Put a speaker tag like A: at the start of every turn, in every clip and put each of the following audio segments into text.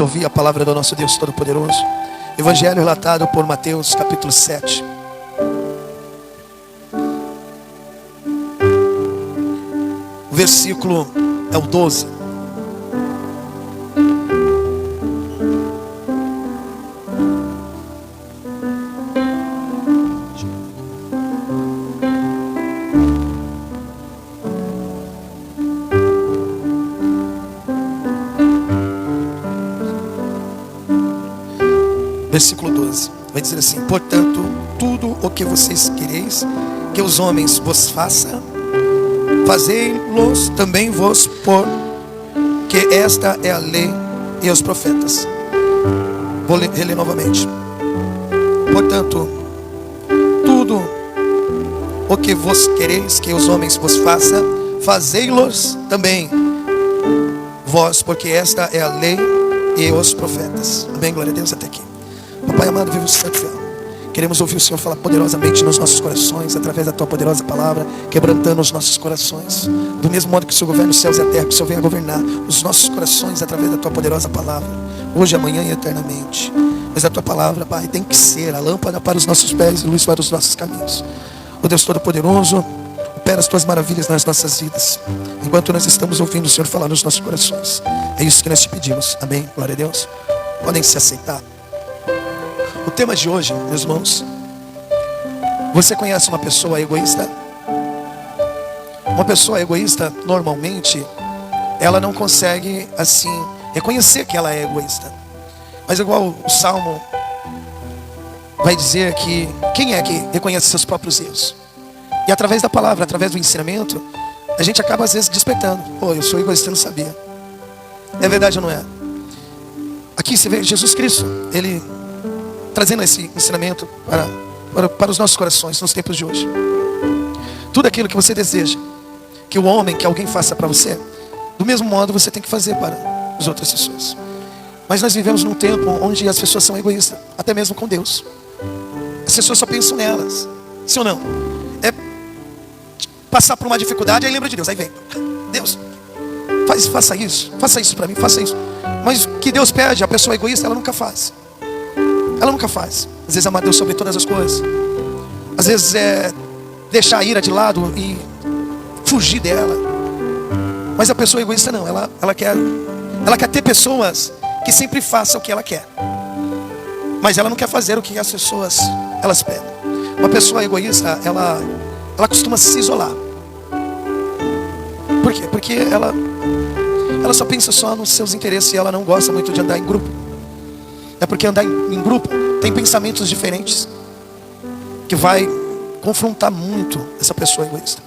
A: Ouvir a palavra do nosso Deus Todo-Poderoso. Evangelho relatado por Mateus, capítulo 7. O versículo é o 12. Versículo 12, vai dizer assim: portanto, tudo o que vocês quereis que os homens vos façam, fazei-los também vos, porque esta é a lei e os profetas. Vou reler novamente. Portanto, tudo o que vos quereis que os homens vos façam, fazei-los também vós, porque esta é a lei e os profetas. Amém, glória a Deus até aqui. Pai amado, vive o Santo Fiel. Queremos ouvir o Senhor falar poderosamente nos nossos corações, através da Tua poderosa palavra, quebrantando os nossos corações. Do mesmo modo que o Senhor governa os céus e a terra, que o Senhor venha governar os nossos corações através da Tua poderosa palavra, hoje, amanhã e eternamente. Mas a Tua palavra, Pai, tem que ser a lâmpada para os nossos pés e luz para os nossos caminhos. Ó Deus Todo-Poderoso, opera as Tuas maravilhas nas nossas vidas, enquanto nós estamos ouvindo o Senhor falar nos nossos corações. É isso que nós te pedimos. Amém, glória a Deus. Podem se aceitar. O tema de hoje, meus irmãos: você conhece uma pessoa egoísta? Uma pessoa egoísta, normalmente, ela não consegue, assim, reconhecer que ela é egoísta. Mas igual o Salmo vai dizer que quem é que reconhece seus próprios erros? E através da palavra, através do ensinamento, a gente acaba às vezes despertando. Pô, eu sou egoísta, eu não sabia. É verdade ou não é? Aqui você vê Jesus Cristo, Ele trazendo esse ensinamento para os nossos corações nos tempos de hoje. Tudo aquilo que você deseja que o homem, que alguém faça para você, do mesmo modo você tem que fazer para as outras pessoas. Mas nós vivemos num tempo onde as pessoas são egoístas, até mesmo com Deus. As pessoas só pensam nelas, sim ou não? É passar por uma dificuldade, aí lembra de Deus, aí vem Deus, faça isso para mim, faça isso. Mas o que Deus pede, a pessoa egoísta, ela nunca faz. Ela nunca faz. Às vezes amar Deus sobre todas as coisas. Às vezes é deixar a ira de lado e fugir dela. Mas a pessoa egoísta não. Ela quer ter pessoas que sempre façam o que ela quer. Mas ela não quer fazer o que as pessoas elas pedem. Uma pessoa egoísta, ela costuma se isolar. Por quê? Porque ela só pensa só nos seus interesses e ela não gosta muito de andar em grupo. É porque andar em grupo tem pensamentos diferentes, que vai confrontar muito essa pessoa egoísta.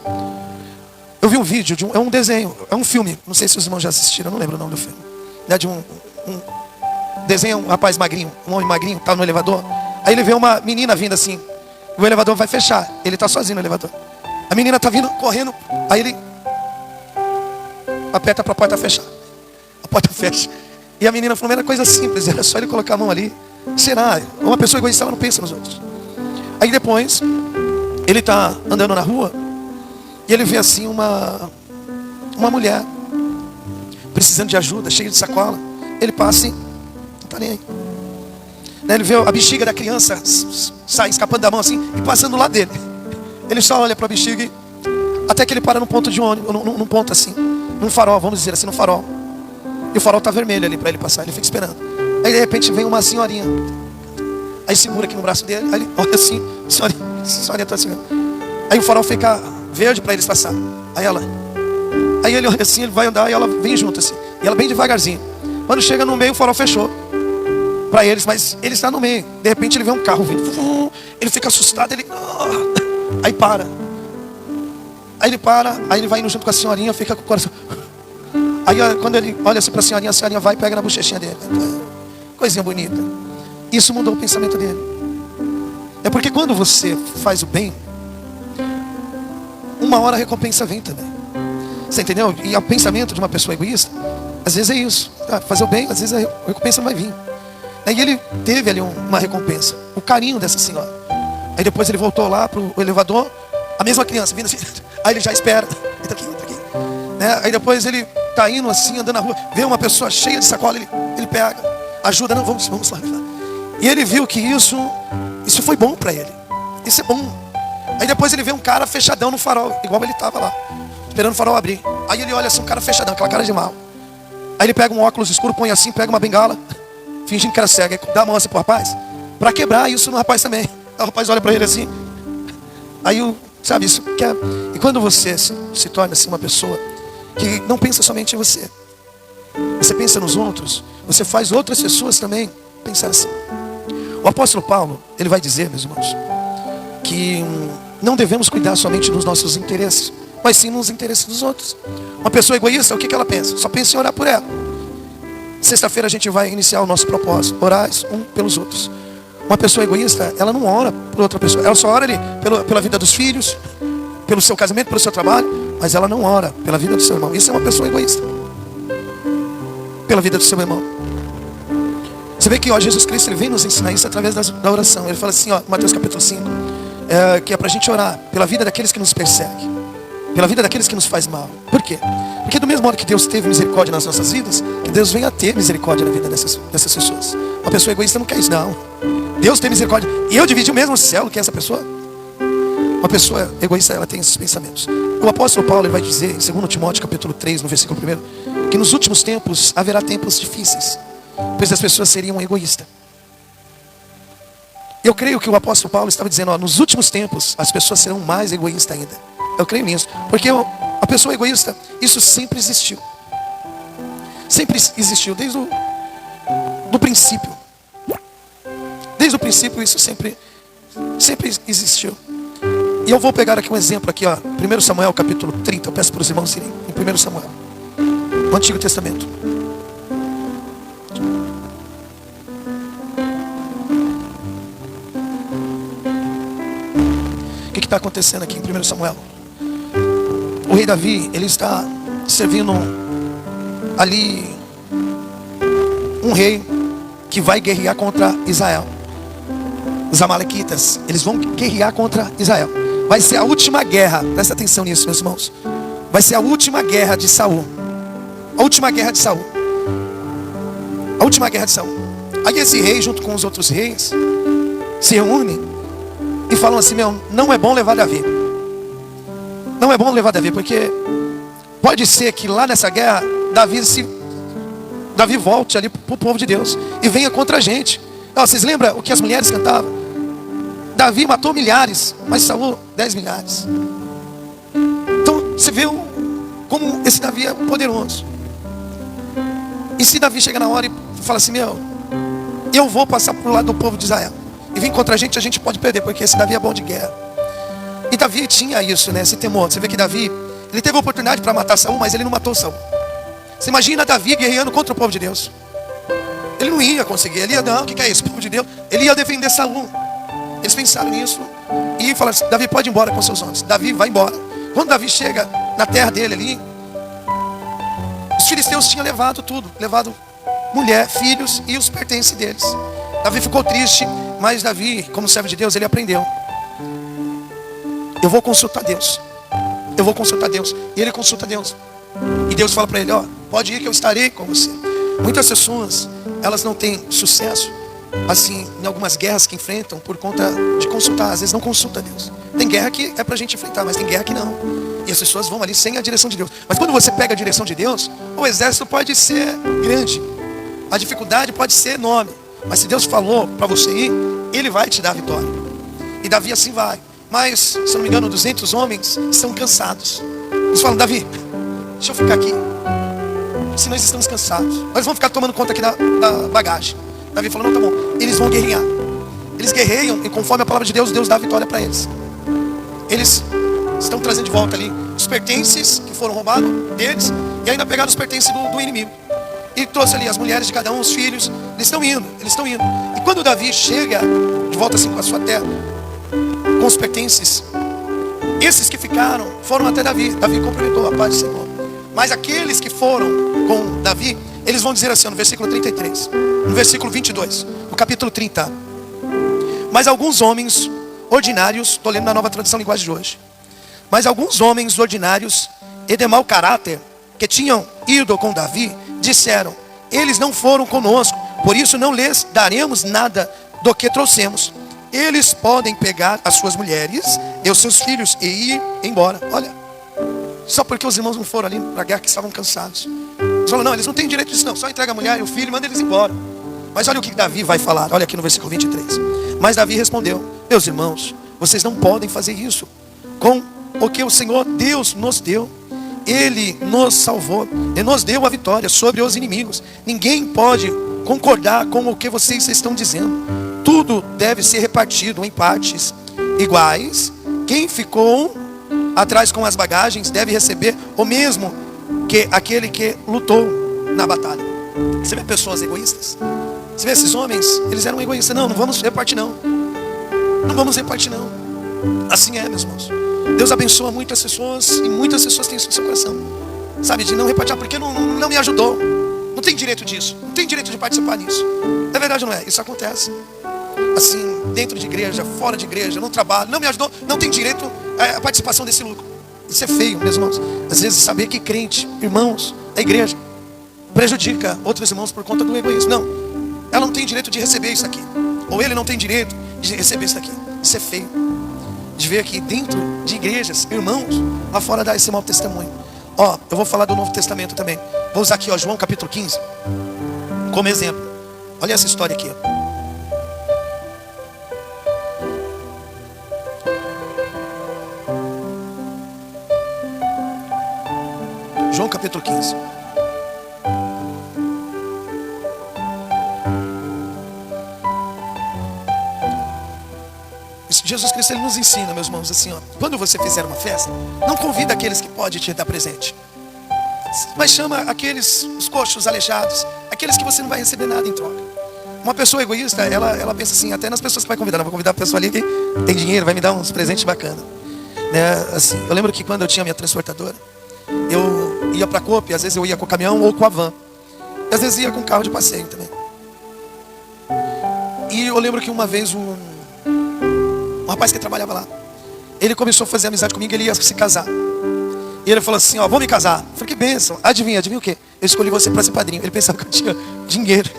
A: Eu vi um vídeo, é um desenho, é um filme, não sei se os irmãos já assistiram, eu não lembro o nome do filme. É de um desenho, um rapaz magrinho, um homem magrinho, tá no elevador. Aí ele vê uma menina vindo assim, o elevador vai fechar, ele tá sozinho no elevador. A menina tá vindo, correndo, aí ele aperta para a porta fechar. A porta fecha. E a menina falou: era coisa simples, era só ele colocar a mão ali. Será? Uma pessoa egoísta, ela não pensa nos outros. Aí depois, ele está andando na rua e ele vê assim uma mulher precisando de ajuda, cheia de sacola. Ele passa assim, não está nem aí. Ele vê a bexiga da criança sai escapando da mão assim e passando do lado dele. Ele só olha para a bexiga e, até que ele para num ponto de ônibus, num ponto assim, num farol, vamos dizer assim, num farol. E o farol está vermelho ali para ele passar, ele fica esperando. Aí de repente vem uma senhorinha, aí segura aqui no braço dele, aí ele olha assim, senhorinha está assim. Aí o farol fica verde para eles passar. Aí ele olha assim, ele vai andar e ela vem junto assim. E ela bem devagarzinho. Quando chega no meio, o farol fechou para eles, mas ele está no meio. De repente ele vê um carro vindo, ele fica assustado, aí para. Aí ele para, aí ele vai indo junto com a senhorinha, fica com o coração. Aí quando ele olha assim para a senhorinha vai e pega na bochechinha dele. Coisinha bonita. Isso mudou o pensamento dele. É porque quando você faz o bem, uma hora a recompensa vem também. Você entendeu? E o pensamento de uma pessoa egoísta, às vezes é isso. Fazer o bem, às vezes a recompensa não vai vir. Aí ele teve ali uma recompensa, o carinho dessa senhora. Aí depois ele voltou lá para o elevador, a mesma criança vindo assim. Aí ele já espera. Entra aqui. Né? Aí depois ele está indo assim, andando na rua, vê uma pessoa cheia de sacola, ele pega. ajuda, não, vamos lá. E ele viu que isso foi bom para ele. Isso é bom. Aí depois ele vê um cara fechadão no farol, igual ele estava lá, esperando o farol abrir. Aí ele olha assim, um cara fechadão, aquela cara de mal. Aí ele pega um óculos escuro, põe assim, pega uma bengala, fingindo que era cego, aí dá a mão assim pro rapaz, para quebrar isso no rapaz também. Aí o rapaz olha para ele assim. Aí sabe, isso que é... E quando você se torna assim uma pessoa que não pensa somente em você, você pensa nos outros, você faz outras pessoas também pensar assim. O apóstolo Paulo, ele vai dizer, meus irmãos, que não devemos cuidar somente dos nossos interesses, mas sim nos interesses dos outros. Uma pessoa egoísta, o que ela pensa? Só pensa em orar por ela. Sexta-feira a gente vai iniciar o nosso propósito, orar um pelos outros. Uma pessoa egoísta, ela não ora por outra pessoa, ela só ora ali pela vida dos filhos, pelo seu casamento, pelo seu trabalho, mas ela não ora pela vida do seu irmão. Isso é uma pessoa egoísta. Pela vida do seu irmão. Você vê que Jesus Cristo, ele vem nos ensinar isso através da oração. Ele fala assim, Mateus capítulo 5, que é para a gente orar pela vida daqueles que nos perseguem, pela vida daqueles que nos faz mal. Por quê? Porque do mesmo modo que Deus teve misericórdia nas nossas vidas, que Deus venha a ter misericórdia na vida dessas pessoas. Uma pessoa egoísta não quer isso, não. Deus tem misericórdia. E eu dividi o mesmo céu que essa pessoa. Uma pessoa egoísta, ela tem esses pensamentos. O apóstolo Paulo, ele vai dizer em 2 Timóteo capítulo 3, no versículo 1, que nos últimos tempos haverá tempos difíceis, pois as pessoas seriam egoístas. Eu creio que o apóstolo Paulo estava dizendo, nos últimos tempos as pessoas serão mais egoístas ainda. Eu creio nisso, porque a pessoa egoísta, isso sempre existiu. Sempre existiu, desde o princípio. Desde o princípio isso sempre existiu. E eu vou pegar aqui um exemplo aqui, 1 Samuel capítulo 30. Eu peço para os irmãos irem em 1 Samuel, no Antigo Testamento. O que está acontecendo aqui em 1 Samuel? O rei Davi, ele está servindo ali um rei que vai guerrear contra Israel. Os amalequitas, eles vão guerrear contra Israel. Vai ser a última guerra, presta atenção nisso, meus irmãos. Vai ser a última guerra de Saul. A última guerra de Saul. A última guerra de Saul. Aí esse rei, junto com os outros reis, se reúnem e falam assim, não é bom levar Davi. Não é bom levar Davi, porque pode ser que lá nessa guerra, Davi volte ali para o povo de Deus e venha contra a gente. Vocês lembram o que as mulheres cantavam? Davi matou milhares, mas Saul 10 milhares. Então você vê como esse Davi é poderoso. E se Davi chega na hora e fala assim, eu vou passar para o lado do povo de Israel e vir contra a gente pode perder, porque esse Davi é bom de guerra. E Davi tinha isso, esse temor. Você vê que Davi, ele teve a oportunidade para matar Saul, mas ele não matou Saul. Você imagina Davi guerreando contra o povo de Deus. Ele não ia conseguir, ele ia, o que é isso, povo de Deus? Ele ia defender Saul. Eles pensaram nisso e falaram assim, Davi pode ir embora com seus homens. Davi vai embora. Quando Davi chega na terra dele ali, os filisteus tinham levado tudo. Levado mulher, filhos e os pertences deles. Davi ficou triste, mas Davi, como servo de Deus, ele aprendeu. Eu vou consultar Deus. Eu vou consultar Deus. E ele consulta Deus. E Deus fala para ele, pode ir que eu estarei com você. Muitas pessoas, elas não têm sucesso assim, em algumas guerras que enfrentam por conta de consultar. Às vezes não consulta Deus. Tem guerra que é pra gente enfrentar, mas tem guerra que não. E as pessoas vão ali sem a direção de Deus. Mas quando você pega a direção de Deus, o exército pode ser grande, a dificuldade pode ser enorme, mas se Deus falou para você ir, Ele vai te dar a vitória. E Davi assim vai. Mas, se eu não me engano, 200 homens estão cansados. Eles falam, Davi, deixa eu ficar aqui, se nós estamos cansados, nós vamos ficar tomando conta aqui da bagagem. Davi falou, não, tá bom. Eles vão guerrear. Eles guerreiam e conforme a palavra de Deus, Deus dá a vitória para eles. Eles estão trazendo de volta ali os pertences que foram roubados deles e ainda pegaram os pertences do inimigo. E trouxe ali as mulheres de cada um, os filhos. Eles estão indo. E quando Davi chega de volta assim com a sua terra, com os pertences, esses que ficaram foram até Davi. Davi cumprimentou a paz do Senhor. Mas aqueles que foram com Davi, eles vão dizer assim, no versículo 33, no versículo 22, no capítulo 30. Mas alguns homens ordinários, estou lendo na Nova Tradução Linguagem de hoje. Mas alguns homens ordinários e de mau caráter, que tinham ido com Davi, disseram, eles não foram conosco, Por isso não lhes daremos nada do que trouxemos. Eles podem pegar as suas mulheres e os seus filhos e ir embora. Olha, só porque os irmãos não foram ali para a guerra que estavam cansados. Eles falam, não, eles não têm direito disso não. Só entrega a mulher e o filho e manda eles embora. Mas olha o que Davi vai falar. Olha aqui no versículo 23. Mas Davi respondeu, meus irmãos, vocês não podem fazer isso com o que o Senhor Deus nos deu. Ele nos salvou e nos deu a vitória sobre os inimigos. Ninguém pode concordar com o que vocês estão dizendo. Tudo deve ser repartido em partes iguais. Quem ficou atrás com as bagagens deve receber o mesmo que aquele que lutou na batalha. Você vê pessoas egoístas? Você vê esses homens? Eles eram egoístas. Não vamos repartir não. Não vamos repartir não. Assim é, meus irmãos. Deus abençoa muitas pessoas e muitas pessoas têm isso no seu coração. Sabe, de não repartir, porque não me ajudou. Não tem direito disso. Não tem direito de participar disso. É verdade ou não é? Isso acontece. Assim, dentro de igreja, fora de igreja, no trabalho, não me ajudou, não tem direito à participação desse lucro. Isso é feio, meus irmãos. Às vezes saber que crente, irmãos da igreja, prejudica outros irmãos por conta do egoísmo. Não, ela não tem direito de receber isso aqui. Ou ele não tem direito de receber isso aqui. Isso é feio. De ver aqui dentro de igrejas, irmãos, lá fora dar esse mau testemunho. Ó, eu vou falar do Novo Testamento também. Vou usar aqui, ó, João capítulo 15, como exemplo. Olha essa história aqui, ó. João capítulo 15. Jesus Cristo, Ele nos ensina, meus irmãos, assim, ó, quando você fizer uma festa, não convida aqueles que podem te dar presente, mas chama aqueles, os coxos, os aleijados, aqueles que você não vai receber nada em troca. Uma pessoa egoísta, ela pensa assim, até nas pessoas que vai convidar, não vou convidar a pessoa ali que tem dinheiro, vai me dar uns presentes bacanas, né? Assim, eu lembro que quando eu tinha minha transportadora, eu ia para a Coop, às vezes eu ia com o caminhão ou com a van, e às vezes ia com carro de passeio também. E eu lembro que uma vez um rapaz que trabalhava lá, ele começou a fazer amizade comigo, ele ia se casar. E ele falou assim, ó, vou me casar. Eu falei, que bênção. Adivinha o quê? Eu escolhi você para ser padrinho. Ele pensava que eu tinha dinheiro.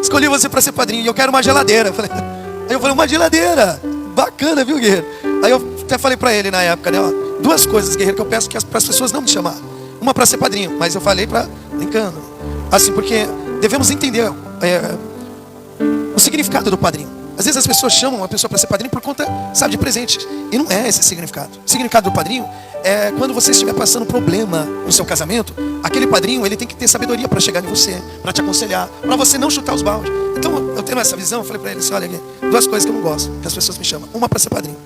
A: Escolhi você para ser padrinho e eu quero uma geladeira. Aí eu falei, uma geladeira? Bacana, viu, guerreiro? Aí eu até falei para ele na época, né, ó, duas coisas, guerreiro, que eu peço para as pessoas não me chamar. Uma para ser padrinho, mas eu falei para, brincando, assim, porque devemos entender o significado do padrinho. Às vezes as pessoas chamam uma pessoa para ser padrinho por conta, sabe, de presentes. E não é esse significado. O significado do padrinho é quando você estiver passando problema no seu casamento, aquele padrinho, ele tem que ter sabedoria para chegar em você, para te aconselhar, para você não chutar os baldes. Então, eu tendo essa visão, eu falei para ele assim, olha, duas coisas que eu não gosto, que as pessoas me chamam. Uma para ser padrinho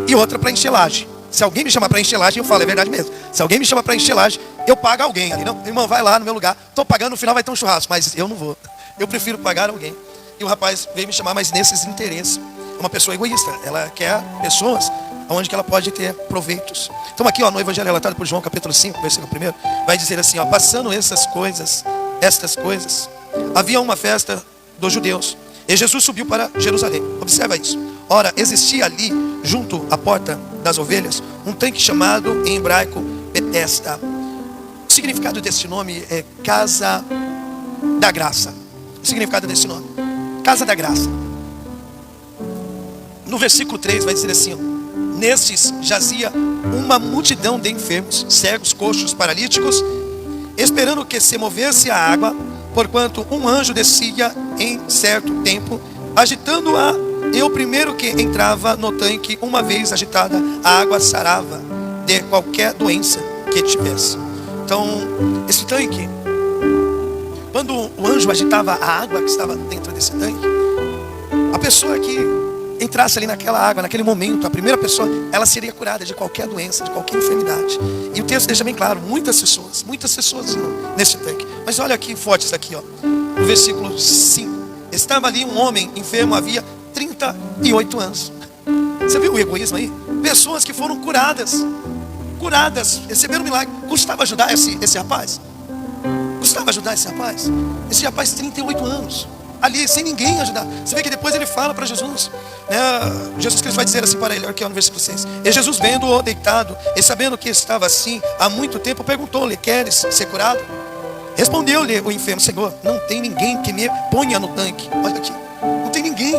A: e outra para encher laje. Se alguém me chamar para encher laje, eu falo, é verdade mesmo. Se alguém me chama para encher laje, eu pago alguém ali. Não, irmão, vai lá no meu lugar, estou pagando, no final vai ter um churrasco, mas eu não vou. Eu prefiro pagar alguém. E o rapaz veio me chamar, mas nesses interesses. Uma pessoa egoísta, ela quer pessoas onde que ela pode ter proveitos. Então aqui, ó, no Evangelho relatado por João capítulo 5, versículo 1, vai dizer assim, ó, passando estas coisas, havia uma festa dos judeus, e Jesus subiu para Jerusalém. Observa isso. Ora, existia ali, junto à porta das ovelhas, um tanque chamado em hebraico Betesda. O significado desse nome é Casa da Graça. O significado desse nome, Casa da Graça. No versículo 3 vai dizer assim, ó, nestes jazia uma multidão de enfermos, cegos, coxos, paralíticos, esperando que se movesse a água, porquanto um anjo descia em certo tempo, agitando-a, e o primeiro que entrava no tanque, uma vez agitada, a água sarava de qualquer doença que tivesse. Então, esse tanque, quando o anjo agitava a água que estava dentro desse tanque, a pessoa que entrasse ali naquela água, naquele momento, a primeira pessoa, ela seria curada de qualquer doença, de qualquer enfermidade. E o texto deixa bem claro, muitas pessoas nesse tanque. Mas olha que forte isso aqui, ó, no versículo 5. Estava ali um homem enfermo, havia 38 anos. Você viu o egoísmo aí? Pessoas que foram curadas, receberam um milagre. Custava ajudar esse rapaz? Custava ajudar esse rapaz? Esse rapaz, 38 anos, ali, sem ninguém ajudar. Você vê que depois ele fala para Jesus, né? Jesus Cristo vai dizer assim para ele, aqui no versículo 6. E Jesus, vendo-o deitado, e sabendo que estava assim há muito tempo, perguntou-lhe, queres ser curado? Respondeu-lhe o enfermo: Senhor, não tem ninguém que me ponha no tanque. Olha aqui, não tem ninguém.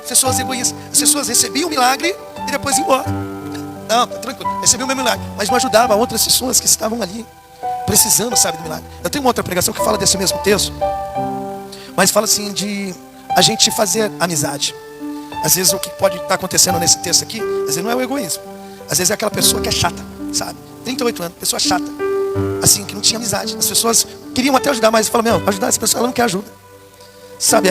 A: Pessoas egoístas. As pessoas recebiam o milagre e depois iam embora. Não, tá tranquilo, recebiam o meu milagre, mas não ajudava outras pessoas que estavam ali precisando, sabe, do milagre. Eu tenho uma outra pregação que fala desse mesmo texto, mas fala assim de a gente fazer amizade. Às vezes o que pode estar acontecendo nesse texto aqui, às vezes não é o egoísmo, às vezes é aquela pessoa que é chata, sabe, 38 anos, pessoa chata, assim, que não tinha amizade. As pessoas queriam até ajudar, mas falam: meu, ajudar essa pessoa, ela não quer ajuda, sabe.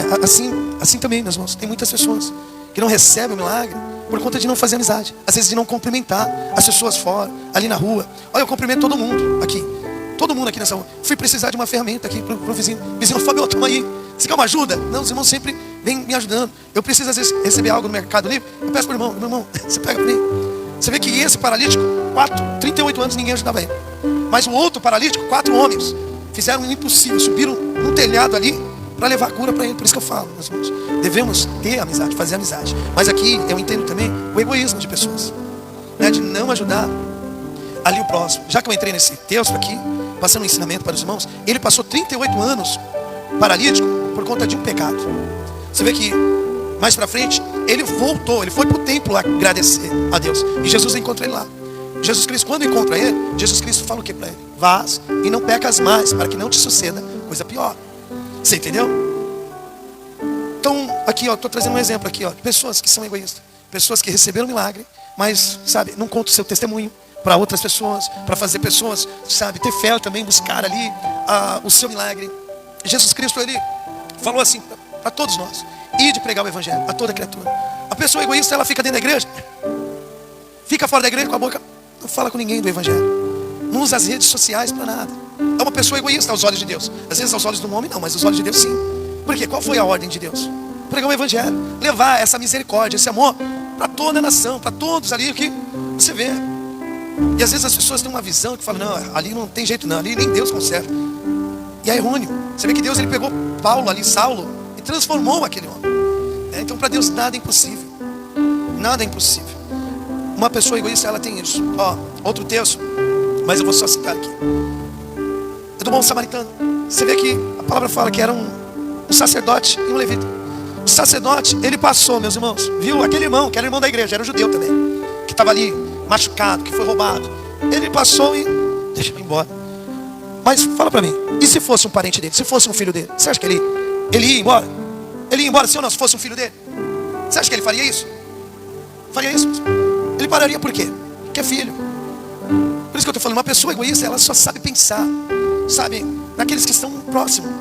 A: Assim também, meus irmãos, tem muitas pessoas que não recebem o milagre por conta de não fazer amizade, às vezes de não cumprimentar as pessoas fora, ali na rua. Olha, eu cumprimento todo mundo aqui nessa rua. Fui precisar de uma ferramenta aqui pro vizinho. Vizinho, Fábio, toma aí. Você quer uma ajuda? Não, os irmãos sempre vêm me ajudando. Eu preciso às vezes receber algo no Mercado Livre, eu peço pro irmão: meu irmão, você pega para mim. Você vê que esse paralítico, 38 anos ninguém ajudava ele. Mas o outro paralítico, 4 homens, fizeram o impossível, subiram num telhado ali para levar a cura para ele. Por isso que eu falo, meus irmãos, devemos ter amizade, fazer amizade. Mas aqui eu entendo também o egoísmo de pessoas, né, de não ajudar ali o próximo. Já que eu entrei nesse texto aqui, passando um ensinamento para os irmãos, ele passou 38 anos paralítico por conta de um pecado. Você vê que mais para frente ele voltou, ele foi para o templo agradecer a Deus, e Jesus encontra ele lá. Jesus Cristo, quando encontra ele, Jesus Cristo fala o que para ele? Vás e não pecas mais, para que não te suceda coisa pior. Você entendeu? Então aqui, ó, estou trazendo um exemplo aqui, ó, de pessoas que são egoístas, pessoas que receberam milagre, mas, sabe, não contam o seu testemunho para outras pessoas, para fazer pessoas, sabe, ter fé também, buscar ali o seu milagre. Jesus Cristo, ele falou assim para todos nós: ide pregar o evangelho a toda criatura. A pessoa egoísta, ela fica dentro da igreja, fica fora da igreja com a boca, não fala com ninguém do evangelho, não usa as redes sociais para nada. É uma pessoa egoísta aos olhos de Deus. Às vezes aos olhos do homem não, mas aos olhos de Deus sim. Por quê? Qual foi a ordem de Deus? Pregar o evangelho, levar essa misericórdia, esse amor para toda a nação, para todos ali que você vê. E às vezes as pessoas têm uma visão que falam: não, ali não tem jeito não, ali nem Deus conserta. E é errôneo. Você vê que Deus, ele pegou Paulo ali, Saulo, e transformou aquele homem. Então para Deus nada é impossível. Nada é impossível. Uma pessoa egoísta, ela tem isso. Ó, outro texto, mas eu vou só citar aqui. É do bom samaritano. Você vê que a palavra fala que era um sacerdote e um levita. O sacerdote, ele passou, meus irmãos, viu aquele irmão, que era irmão da igreja, era um judeu também, que estava ali machucado, que foi roubado. Ele passou e deixa eu ir embora. Mas fala para mim, e se fosse um parente dele, se fosse um filho dele, você acha que ele ia embora? Ele ia embora se ou não, se fosse um filho dele? Você acha que ele faria isso? Faria isso? Ele pararia por quê? Porque é filho. Por isso que eu estou falando, uma pessoa egoísta, ela só sabe pensar, sabe, naqueles que estão próximos.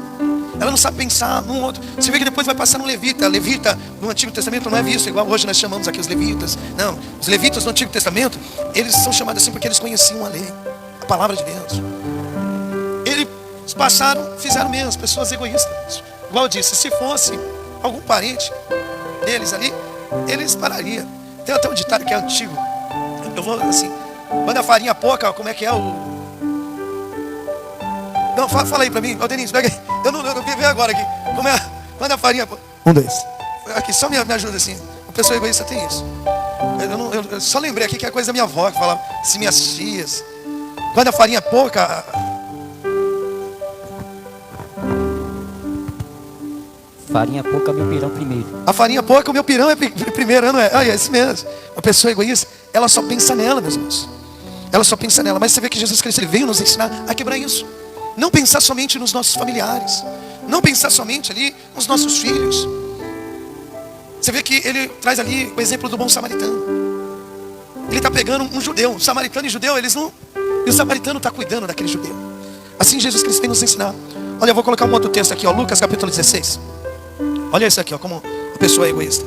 A: Ela não sabe pensar num outro. Você vê que depois vai passar no levita. Levita no Antigo Testamento não é visto igual hoje nós chamamos aqui os levitas. Não, os levitas no Antigo Testamento, eles são chamados assim porque eles conheciam a lei, a palavra de Deus. Eles passaram, fizeram mesmo, pessoas egoístas. Igual eu disse, se fosse algum parente deles ali, eles parariam. Tem até um ditado que é antigo. Eu vou assim: quando a farinha pouca, como é que é o... Não, fala aí pra mim. Ô Denise, pega aí. Eu não vi agora aqui. Como é? Quando a farinha... 1, 2. Aqui, só me ajuda assim. O pessoal egoísta tem isso. Eu só lembrei aqui que é coisa da minha avó, que falava assim, minhas tias. Quando a farinha é pouca...
B: Farinha pouca, meu pirão primeiro.
A: A farinha pouca, o meu pirão é primeiro, não é? É isso mesmo. A pessoa egoísta, ela só pensa nela, meus irmãos. Ela só pensa nela. Mas você vê que Jesus Cristo, ele veio nos ensinar a quebrar isso. Não pensar somente nos nossos familiares. Não pensar somente ali nos nossos filhos. Você vê que ele traz ali o exemplo do bom samaritano. Ele está pegando um judeu. Um samaritano e judeu, eles não... E o samaritano está cuidando daquele judeu. Assim Jesus Cristo vem nos ensinar. Olha, eu vou colocar um outro texto aqui, ó, Lucas capítulo 16. Olha isso aqui, ó, como a pessoa é egoísta.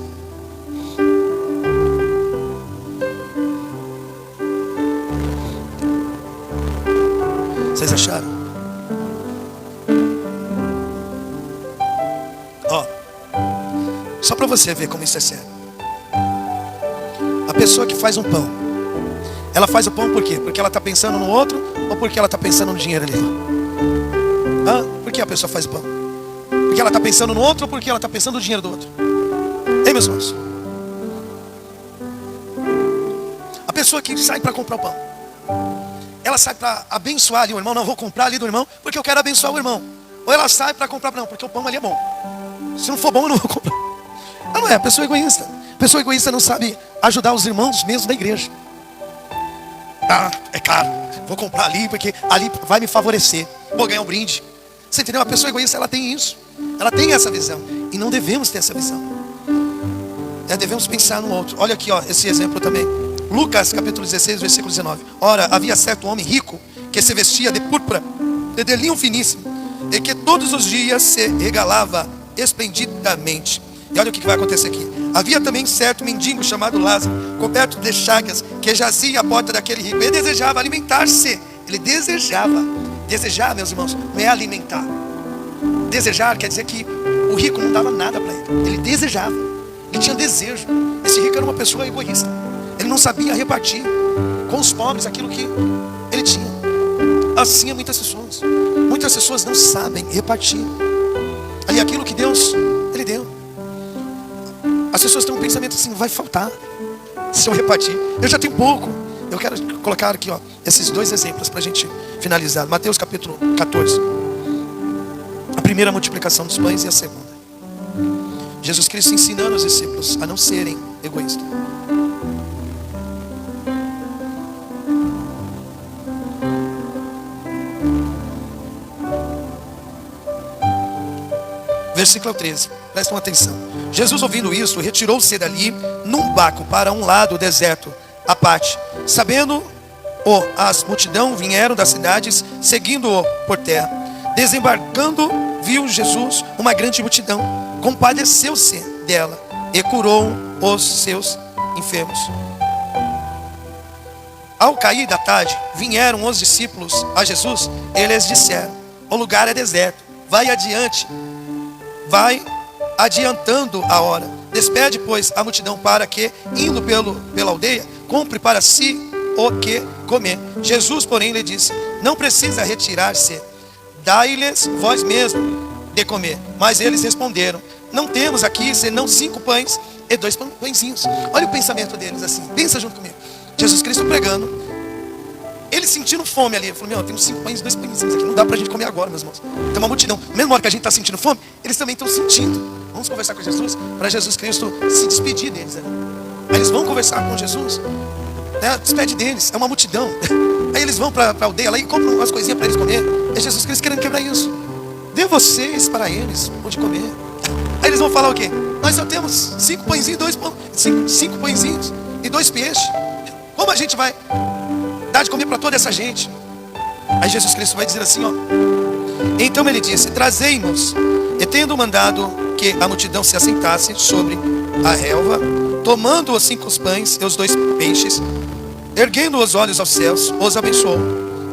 A: Vocês acharam? Ó, só para você ver como isso é sério. A pessoa que faz um pão, ela faz o pão por quê? Porque ela está pensando no outro ou porque ela está pensando no dinheiro ali? Por que a pessoa faz o pão? Porque ela está pensando no outro ou porque ela está pensando no dinheiro do outro? Ei, meus irmãos? A pessoa que sai para comprar o pão, ela sai para abençoar ali o irmão. Não, vou comprar ali do irmão porque eu quero abençoar o irmão. Ou ela sai para comprar, não, porque o pão ali é bom. Se não for bom, eu não vou comprar. Não é, a pessoa egoísta. A pessoa egoísta não sabe ajudar os irmãos mesmo da igreja. Ah, é caro, vou comprar ali porque ali vai me favorecer, vou ganhar um brinde. Você entendeu? A pessoa egoísta, ela tem isso. Ela tem essa visão. E não devemos ter essa visão. Devemos pensar no outro. Olha aqui, ó, esse exemplo também. Lucas capítulo 16, versículo 19. Ora, havia certo homem rico que se vestia de púrpura, de linho finíssimo, e que todos os dias se regalava esplendidamente. E olha o que vai acontecer aqui. Havia também certo mendigo chamado Lázaro, coberto de chagas, que jazia à porta daquele rico. Ele desejava alimentar-se. Ele desejava. Desejar, meus irmãos, não é alimentar. Desejar quer dizer que o rico não dava nada para ele. Ele desejava. Ele tinha desejo. Esse rico era uma pessoa egoísta. Ele não sabia repartir com os pobres aquilo que ele tinha. Assim é muitas pessoas. Muitas pessoas não sabem repartir ali aquilo que Deus, Ele deu. As pessoas têm um pensamento assim, vai faltar se eu repartir. Eu já tenho pouco. Eu quero colocar aqui, ó, esses dois exemplos para a gente finalizar. Mateus capítulo 14. A primeira multiplicação dos pães e a segunda. Jesus Cristo ensinando os discípulos a não serem egoístas. Versículo 13, prestem atenção. Jesus, ouvindo isso, retirou-se dali num barco para um lado deserto, à parte. Sabendo-o, as multidão vieram das cidades, seguindo-o por terra. Desembarcando, viu Jesus uma grande multidão, compadeceu-se dela e curou os seus enfermos. Ao cair da tarde, vieram os discípulos a Jesus. Eles disseram: o lugar é deserto, vai adiantando a hora. Despede, pois, a multidão para que, indo pela aldeia, compre para si o que comer. Jesus, porém, lhe disse: não precisa retirar-se, dai-lhes vós mesmo de comer. Mas eles responderam: não temos aqui senão 5 pães e 2 pãezinhos. Olha o pensamento deles assim, pensa junto comigo. Jesus Cristo pregando, eles sentindo fome ali. Ele falou: meu, tem uns 5 pães e 2 pãezinhos aqui, não dá pra gente comer agora, meus irmãos. Tem uma multidão, mesmo hora que a gente está sentindo fome, eles também estão sentindo. Vamos conversar com Jesus, para Jesus Cristo se despedir deles, né? Aí eles vão conversar com Jesus, né? Despede deles, é uma multidão. Aí eles vão para a aldeia lá e compram umas coisinhas para eles comer. É Jesus Cristo querendo quebrar isso. Dê vocês para eles onde comer. Aí eles vão falar o quê? Nós só temos 5 pãezinhos e 2 pães, 5 pãezinhos e 2 peixes. Como a gente vai dar de comer para toda essa gente? Aí Jesus Cristo vai dizer assim, ó: então ele disse: trazei-nos. E tendo mandado que a multidão se assentasse sobre a relva, tomando os 5 pães e os 2 peixes, erguendo os olhos aos céus, os abençoou.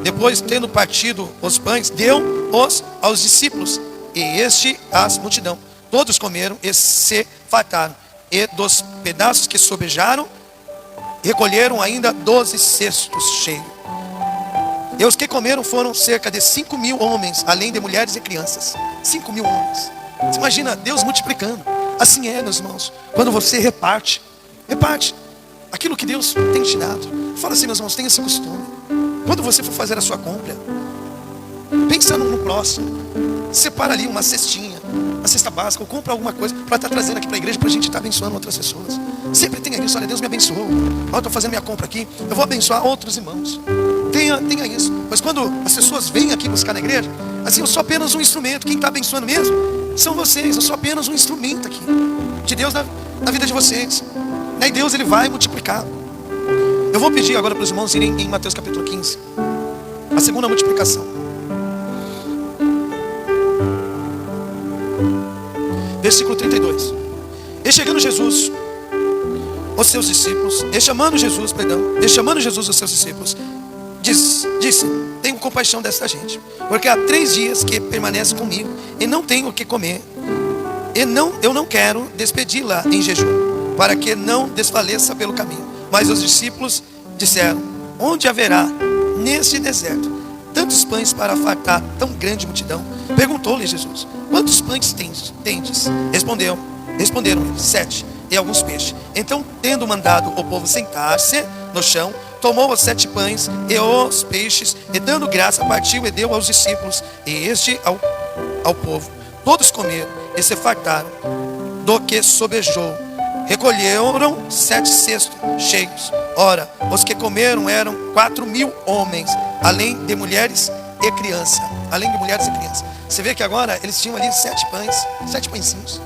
A: Depois, tendo partido os pães, deu-os aos discípulos, e este às multidão. Todos comeram e se fartaram, e dos pedaços que sobejaram, recolheram ainda 12 cestos cheios. E os que comeram foram cerca de 5.000 homens, além de mulheres e crianças. 5.000 homens. Você imagina Deus multiplicando. Assim é, meus irmãos, quando você reparte aquilo que Deus tem te dado. Fala assim, meus irmãos, tenha esse costume. Quando você for fazer a sua compra, pensa no próximo. Separa ali uma cestinha, uma cesta básica, ou compra alguma coisa para estar trazendo aqui para a igreja, para a gente estar abençoando outras pessoas. Sempre tenha isso. Olha, Deus me abençoou. Eu estou fazendo minha compra aqui, eu vou abençoar outros irmãos. Tenha isso. Mas quando as pessoas vêm aqui buscar na igreja, assim, eu sou apenas um instrumento. Quem está abençoando mesmo são vocês. Eu sou apenas um instrumento aqui de Deus na vida de vocês. E Deus, Ele vai multiplicar. Eu vou pedir agora para os irmãos irem em Mateus capítulo 15, a segunda multiplicação. Versículo 32. E chegando Jesus, os seus discípulos, e chamando Jesus os seus discípulos, disse: tenho compaixão desta gente, porque há 3 dias que permanece comigo e não tenho o que comer. Eu não quero despedi-la em jejum, para que não desfaleça pelo caminho. Mas os discípulos disseram: onde haverá neste deserto tantos pães para fartar tão grande multidão? Perguntou-lhe Jesus: quantos pães tendes? Responderam eles: 7, e alguns peixes. Então, tendo mandado o povo sentar-se no chão, tomou os 7 pães e os peixes, e dando graça, partiu e deu aos discípulos, e este ao povo. Todos comeram e se fartaram do que sobejou. Recolheram 7 cestos cheios. Ora, os que comeram eram 4.000 homens, além de mulheres e crianças. Além de mulheres e crianças. Você vê que agora eles tinham ali 7 pães, 7 pãezinhos.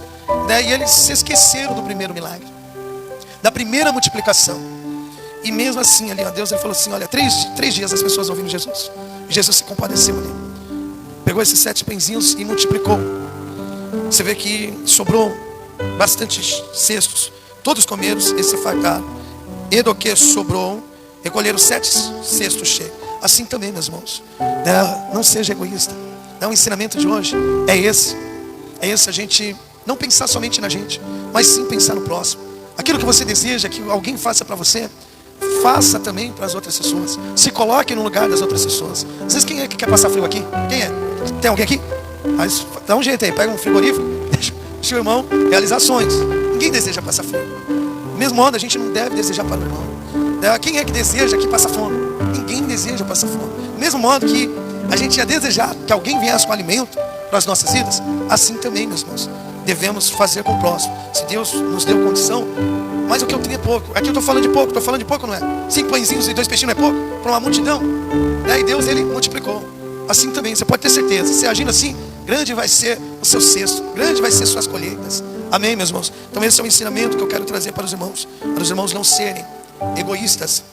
A: Daí eles se esqueceram do primeiro milagre, da primeira multiplicação. E mesmo assim ali, ó, Deus ele falou assim, olha, 3 dias as pessoas ouvindo Jesus. E Jesus se compadeceu ali. Pegou esses 7 pãezinhos e multiplicou. Você vê que sobrou bastante cestos. Todos comeram e se fartaram. E do que sobrou, recolheram 7 cestos cheios. Assim também, meus irmãos, não seja egoísta. O ensinamento de hoje é esse. É esse, a gente não pensar somente na gente, mas sim pensar no próximo. Aquilo que você deseja que alguém faça para você, faça também para as outras pessoas. Se coloque no lugar das outras pessoas. Às vezes, quem é que quer passar frio aqui? Quem é? Tem alguém aqui? Mas dá um jeito aí, pega um frigorífico, deixa o irmão realizar sonhos. Ninguém deseja passar frio. Do mesmo modo, a gente não deve desejar para o irmão. Quem é que deseja que passa fome? Ninguém deseja passar fome. Do mesmo modo que a gente ia desejar que alguém viesse com alimento para as nossas vidas, assim também, meus irmãos, devemos fazer com o próximo. Se Deus nos deu condição, mas o que eu tenho é pouco. Aqui eu estou falando de pouco, não é? 5 pãezinhos e 2 peixinhos não é pouco? Para uma multidão. Daí Deus, ele multiplicou. Assim também, você pode ter certeza. Se agindo assim, grande vai ser o seu cesto, grande vai ser suas colheitas. Amém, meus irmãos? Então esse é o ensinamento que eu quero trazer para os irmãos não serem egoístas.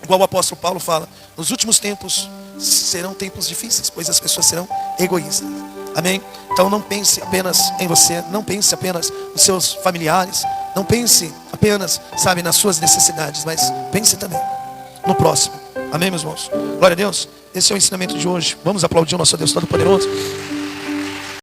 A: Igual o apóstolo Paulo fala, nos últimos tempos serão tempos difíceis, pois as pessoas serão egoístas. Amém? Então não pense apenas em você, não pense apenas nos seus familiares, não pense apenas, sabe, nas suas necessidades, mas pense também no próximo. Amém, meus irmãos? Glória a Deus. Esse é o ensinamento de hoje. Vamos aplaudir o nosso Deus Todo-Poderoso.